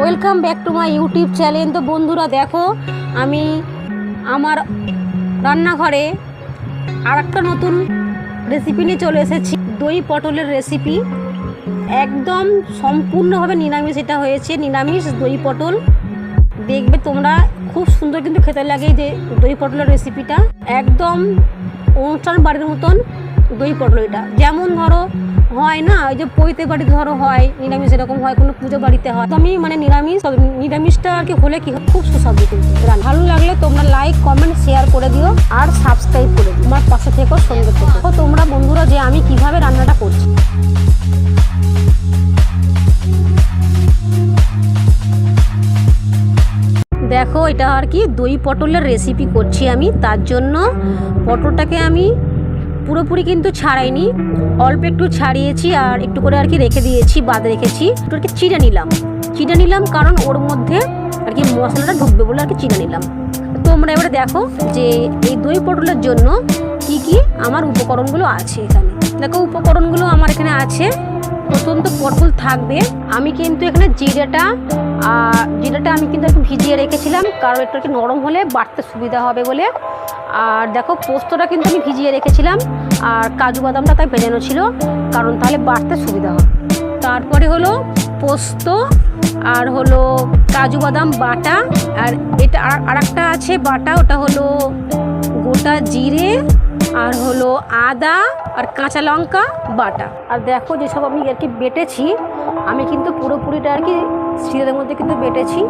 Welcome back to my YouTube channel. তো বন্ধুরা দেখো, আমি আমার রান্নাঘরে আর একটা নতুন রেসিপি নিয়ে চলে এসেছি। দই পটলের রেসিপি, একদম সম্পূর্ণভাবে নিরামিষ এটা হয়েছে। নিরামিষ দই পটল, দেখবে তোমরা খুব সুন্দর কিন্তু খেতে লাগে। যে দই পটলের রেসিপিটা একদম অনুষ্ঠান বাড়ির মতন দই পটল। এটা যেমন ধরো হয় না, ওই যে পৈতে বাড়িতে ধরো হয় নিরামিষ, এরকম হয় কোনো পুজো বাড়িতে হয়। তো আমি মানে নিরামিষটা আর কি হলে কি খুব সুস্বাদু কিন্তু। ভালো লাগলে তোমরা লাইক কমেন্ট শেয়ার করে দিও আর সাবস্ক্রাইব করে দিও। আমার পাশে থেকো, সঙ্গে থেকো তোমরা বন্ধুরা, যে আমি কিভাবে রান্নাটা করছি। দেখো, এটা আর কি দই পটলের রেসিপি করছি আমি। তার জন্য পটলটাকে আমি পুরোপুরি কিন্তু ছাড়াইনি, অল্প একটু ছাড়িয়েছি আর একটু করে আর কি রেখে দিয়েছি, বাদে রেখেছি। একটু আর কি চিড়ে নিলাম কারণ ওর মধ্যে আর কি মশলাটা ঢুকবে বলে আর কি চিড়ে নিলাম। তোমরা এবারে দেখো যে এই দই পটলের জন্য কি কি আমার উপকরণগুলো আছে। এখানে দেখো উপকরণগুলো আমার এখানে আছে। প্রথম তো পটল থাকবে। আমি কিন্তু এখানে জিরাটা আমি কিন্তু একটু ভিজিয়ে রেখেছিলাম, কারণ একটু একটু নরম হলে বাটতে সুবিধা হবে বলে। আর দেখো পোস্তটা কিন্তু আমি ভিজিয়ে রেখেছিলাম, আর কাজু বাদামটা তাই ভেজানো ছিল, কারণ তাহলে বাটতে সুবিধা হবে। তারপরে হলো পোস্ত আর হলো কাজু বাদাম বাটা, আর এটা আর একটা আছে বাটা, ওটা হলো গোটা জিরে আর হলো আদা আর কাঁচা লঙ্কা বাটা। আর দেখো যেসব আমি আর কি বেটেছি, আমি কিন্তু পুরোপুরিটা আর কি শিলের মধ্যে কিন্তু বেটেছি।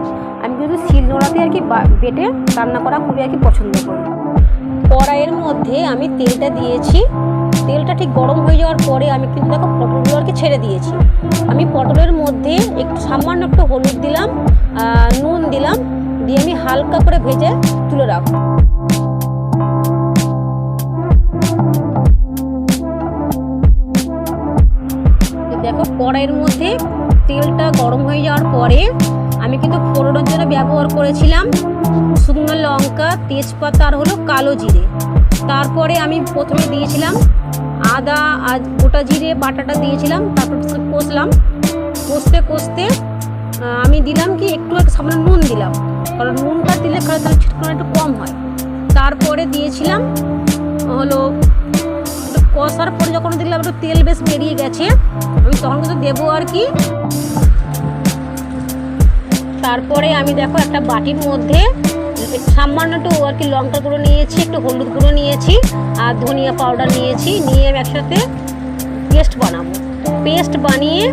আমি কিন্তু শিল নোড়াতে আর কি বেটে রান্না করা খুবই আর কি পছন্দ করি। কড়াইয়ের মধ্যে আমি তেলটা দিয়েছি। তেলটা ঠিক গরম হয়ে যাওয়ার পরে আমি কিন্তু দেখো পটলগুলো আর কি ছেড়ে দিয়েছি। আমি পটলের মধ্যে একটু সামান্য একটু হলুদ দিলাম, নুন দিলাম, দিয়ে আমি হালকা করে ভেজে তুলে রাখবো। দেখো কড়াইয়ের মধ্যে তেলটা গরম হয়ে যাওয়ার পরে আমি কিন্তু ফোড়নের জন্য ব্যবহার করেছিলাম শুকনো লঙ্কা, তেজপাতা আর হলো কালো জিরে। তারপরে আমি প্রথমে দিয়েছিলাম আদা আর গোটা জিরে বাটাটা দিয়েছিলাম। তারপর কষতে আমি দিলাম কি একটু সামান্য নুন দিলাম, কারণ নুনটা দিলে তাহলে ছিটকানো একটু কম হয়। তারপরে দিয়েছিলাম হলো কষার পরে যখন দেখলাম একটু তেল বেশ বেরিয়ে গেছে, আমি তখন কিন্তু দেবো আর কি। তারপরে আমি দেখো একটা বাটির মধ্যে সামান্য একটু আর কি লঙ্কা গুঁড়ো নিয়েছি, একটু হলুদ গুঁড়ো নিয়েছি আর ধনিয়া পাউডার নিয়েছি, নিয়ে আমি একসাথে পেস্ট বানিয়ে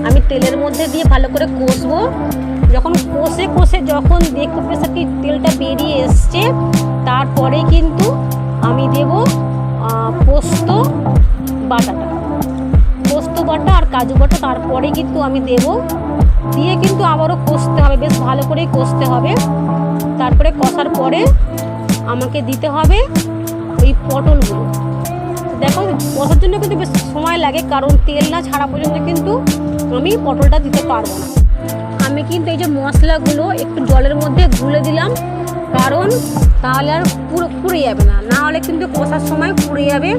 আমি তেলের মধ্যে দিয়ে ভালো করে কষবো। যখন কষে যখন দেখবে আর কি তেলটা বেরিয়ে এসছে, তারপরে কিন্তু আমি দেব পোস্ত বাটা আর কাজু বাটা, তারপরে কিন্তু আমি দেব। দিয়ে কিন্তু আবারও কষতে হবে, বেশ ভালো করেই কষতে হবে। তারপরে কষার পরে আমাকে দিতে হবে ওই পটলগুলো। দেখো কষার জন্য কিন্তু বেশ সময় লাগে, কারণ তেল না ছাড়া পর্যন্ত কিন্তু আমি পটলটা দিতে পারবো না। আমি কিন্তু এই যে মশলাগুলো একটু জলের মধ্যে গুলে দিলাম, কারণ তাহলে আর পুড়ে যাবে না, না হলে কিন্তু কষার সময় পুড়ে যাবে।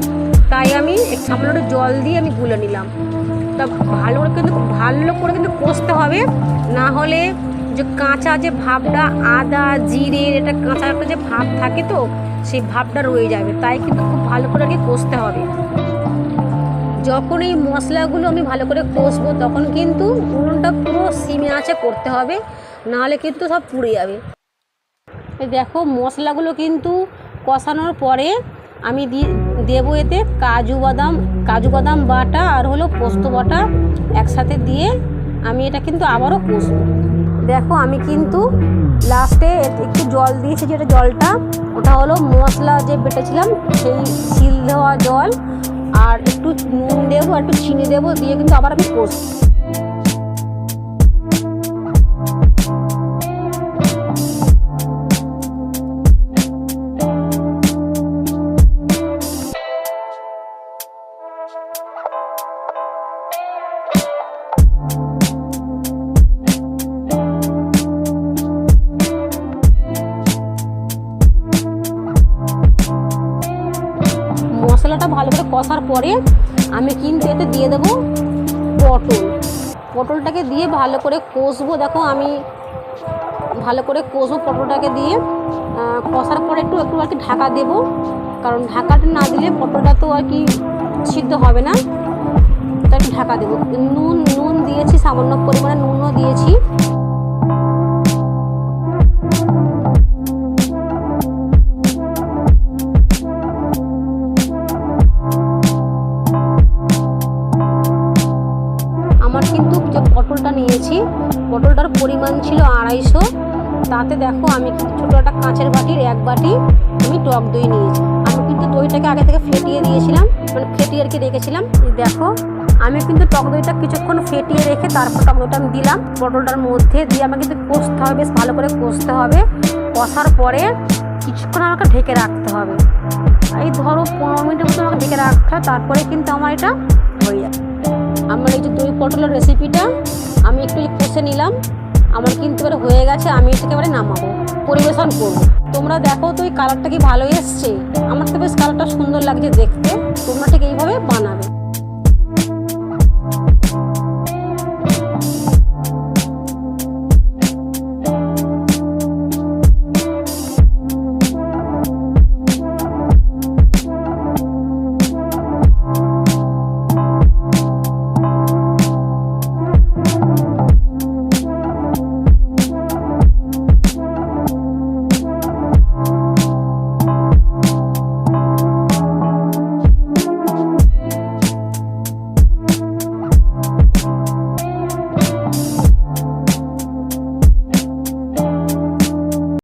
তাই আমি সামান্য জল দিয়ে আমি গুলে নিলাম। তা ভালো করে কিন্তু কষতে হবে, না হলে যে কাঁচা যে ভাবটা আদা জিরের এটা কাঁচা একটা যে ভাব থাকে, তো সেই ভাবটা রয়ে যাবে। তাই কিন্তু খুব ভালো করে আর কি কষতে হবে। যখন এই মশলাগুলো আমি ভালো করে কষবো, তখন কিন্তু উনুনটা পুরো সিমে আঁচে করতে হবে, নাহলে কিন্তু সব পুড়ে যাবে। দেখো মশলাগুলো কিন্তু কষানোর পরে আমি দেবো এতে কাজু বাদাম বাটা আর হলো পোস্ত বাটা একসাথে দিয়ে আমি এটা কিন্তু আবারও কষবো। দেখো আমি কিন্তু লাস্টে একটু জল দিয়েছি, যেটা জলটা ওটা হলো মশলা যে বেটেছিলাম সেই শিল দেওয়া জল, আর একটু নুন দেবো, একটু চিনি দেবো, দিয়ে কিন্তু আবার আমি কষবো। মশলাটা ভালো করে কষার পরে আমি কিন্তু এতে দিয়ে দেবো পটলটাকে দিয়ে ভালো করে কষবো। দেখো আমি ভালো করে কষবো পটলটাকে দিয়ে। কষার পরে একটু আর কি ঢাকা দেবো, কারণ ঢাকাটা না দিলে পটলটা তো আর কি সিদ্ধ হবে না, তাই ঢাকা দেবো। নুন দিয়েছি, সামান্য পরিমাণে নুনও দিয়েছি। আমার কিন্তু যে পটলটা নিয়েছি, পটলটার পরিমাণ ছিল 250, তাতে দেখো আমি ছোটো একটা কাঁচের বাটির 1 বাটি আমি টক দই নিয়েছি। আমি কিন্তু দইটাকে আগে থেকে ফেটিয়ে দিয়েছিলাম, মানে ফেটিয়ে আর কি রেখেছিলাম। দেখো আমি কিন্তু টক দইটা কিছুক্ষণ ফেটিয়ে রেখে তারপর টক দইটা আমি দিলাম পটলটার মধ্যে দিয়ে। আমাকে কিন্তু কষতে হবে, বেশ ভালো করে কষতে হবে। কষার পরে কিছুক্ষণ আমাকে ঢেকে রাখতে হবে, এই ধরো 15 মিনিটের মতো আমাকে ঢেকে রাখতে হবে। তারপরে কিন্তু আমার এটা হয়ে যাবে। আমার এই যে দই পটলের রেসিপিটা আমি একটু কষে নিলাম, আমার কিন্তু এবারে হয়ে গেছে। আমি এটাকে এবারে নামাবো, পরিবেশন করবো। তোমরা দেখো তো এই কালারটা কি ভালো এসছে? আমার তো বেশ কালারটা সুন্দর লাগছে দেখতে। তোমরা ঠিক এইভাবে বানাবে।